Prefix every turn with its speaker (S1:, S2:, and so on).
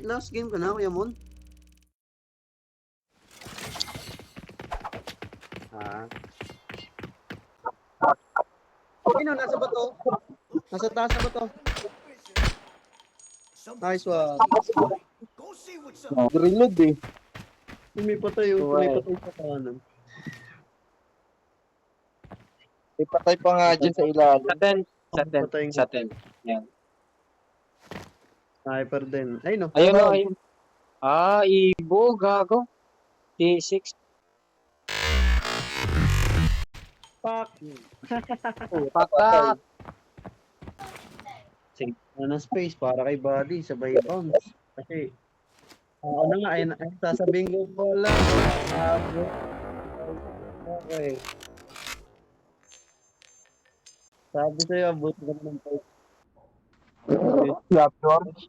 S1: Last game ka na, Kuya Mon? Ah. Sino nasa bato? Nasa taas na bato. Nice one.
S2: Reload eh.
S1: May patay yun. May patay sa kanan.
S2: May patay pa nga dyan sa ilalim.
S3: Sa 10. Yan.
S1: Sniper din. Ay no.
S3: Ayun o, ayun. Ibo, gago. D6.
S1: Fuck.
S3: Patak.
S1: Sige na ng space para kay Buddy. Sabay bounce. Kasi ano nga, ay sasabihin ko pala. Okay. Sabi sa'yo, abot ka ng fight.
S2: Slap George.